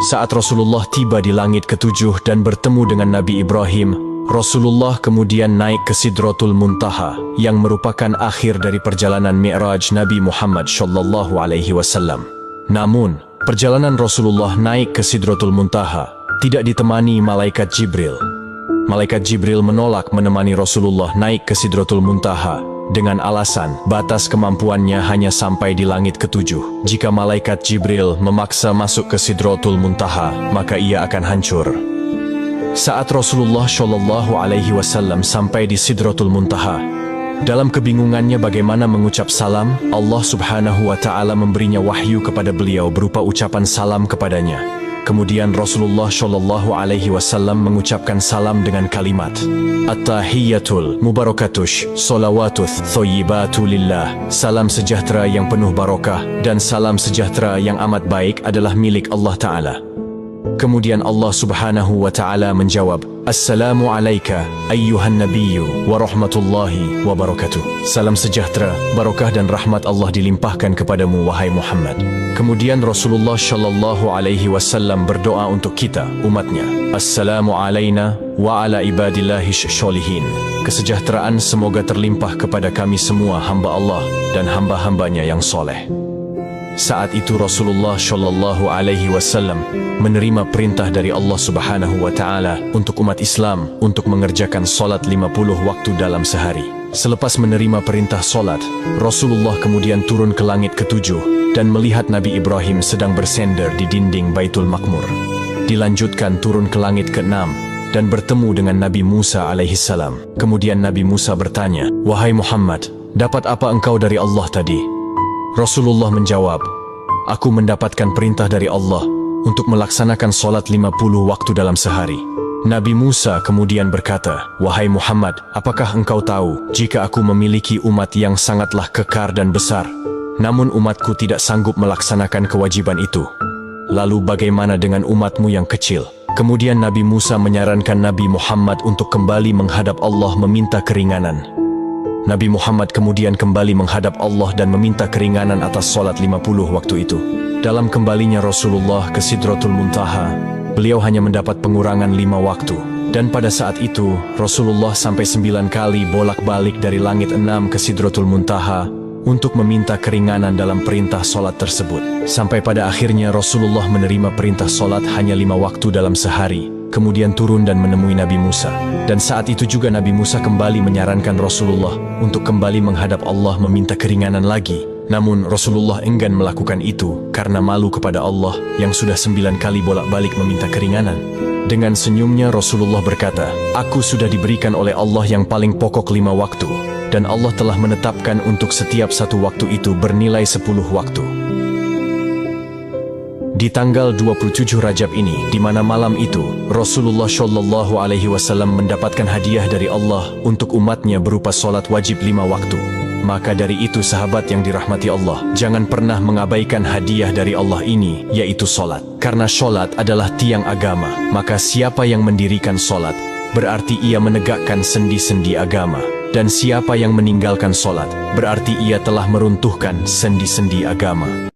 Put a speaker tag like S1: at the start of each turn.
S1: Saat Rasulullah tiba di langit ketujuh dan bertemu dengan Nabi Ibrahim, Rasulullah kemudian naik ke Sidratul Muntaha yang merupakan akhir dari perjalanan Mi'raj Nabi Muhammad SAW. Namun, perjalanan Rasulullah naik ke Sidratul Muntaha tidak ditemani malaikat Jibril. Malaikat Jibril menolak menemani Rasulullah naik ke Sidratul Muntaha dengan alasan batas kemampuannya hanya sampai di langit ketujuh. Jika malaikat Jibril memaksa masuk ke Sidratul Muntaha, maka ia akan hancur. Saat Rasulullah SAW sampai di Sidratul Muntaha, dalam kebingungannya bagaimana mengucap salam, Allah Subhanahu wa Ta'ala memberinya wahyu kepada beliau berupa ucapan salam kepadanya. Kemudian Rasulullah SAW mengucapkan salam dengan kalimat At-tahiyyatul mubarakatush salawatuth thoyyibatu lillah. Salam sejahtera yang penuh barokah dan salam sejahtera yang amat baik adalah milik Allah Ta'ala. Kemudian Allah Subhanahu wa Ta'ala menjawab, Assalamu alayka ayyuhan nabiyyu wa rahmatullahi wa barakatuh. Salam sejahtera, barokah dan rahmat Allah dilimpahkan kepadamu wahai Muhammad. Kemudian Rasulullah SAW berdoa untuk kita, umatnya. Assalamu alayna wa ala ibadillahi sholihin. Kesejahteraan semoga terlimpah kepada kami semua hamba Allah dan hamba-hambanya yang soleh. Saat itu Rasulullah SAW menerima perintah dari Allah Subhanahu wa Ta'ala untuk umat Islam untuk mengerjakan solat 50 waktu dalam sehari. Selepas menerima perintah solat, Rasulullah kemudian turun ke langit ketujuh dan melihat Nabi Ibrahim sedang bersender di dinding Baitul Maqmur. Dilanjutkan turun ke langit ke-6 dan bertemu dengan Nabi Musa alaihissalam. Kemudian Nabi Musa bertanya, Wahai Muhammad, dapat apa engkau dari Allah tadi? Rasulullah menjawab, Aku mendapatkan perintah dari Allah untuk melaksanakan solat 50 waktu dalam sehari. Nabi Musa kemudian berkata, Wahai Muhammad, apakah engkau tahu jika aku memiliki umat yang sangatlah kekar dan besar, namun umatku tidak sanggup melaksanakan kewajiban itu? Lalu bagaimana dengan umatmu yang kecil? Kemudian Nabi Musa menyarankan Nabi Muhammad untuk kembali menghadap Allah meminta keringanan. Nabi Muhammad kemudian kembali menghadap Allah dan meminta keringanan atas solat 50 waktu itu. Dalam kembalinya Rasulullah ke Sidratul Muntaha, beliau hanya mendapat pengurangan 5 waktu. Dan pada saat itu, Rasulullah sampai 9 kali bolak-balik dari langit 6 ke Sidratul Muntaha untuk meminta keringanan dalam perintah solat tersebut. Sampai pada akhirnya Rasulullah menerima perintah solat hanya 5 waktu dalam sehari, kemudian turun dan menemui Nabi Musa. Dan saat itu juga Nabi Musa kembali menyarankan Rasulullah untuk kembali menghadap Allah meminta keringanan lagi. Namun Rasulullah enggan melakukan itu karena malu kepada Allah yang sudah 9 kali bolak-balik meminta keringanan. Dengan senyumnya Rasulullah berkata, Aku sudah diberikan oleh Allah yang paling pokok 5 waktu, dan Allah telah menetapkan untuk setiap satu waktu itu bernilai 10 waktu. Di tanggal 27 Rajab ini, di mana malam itu Rasulullah SAW mendapatkan hadiah dari Allah untuk umatnya berupa solat wajib 5 waktu. Maka dari itu sahabat yang dirahmati Allah, jangan pernah mengabaikan hadiah dari Allah ini, yaitu solat. Karena solat adalah tiang agama, maka siapa yang mendirikan solat, berarti ia menegakkan sendi-sendi agama. Dan siapa yang meninggalkan solat, berarti ia telah meruntuhkan sendi-sendi agama.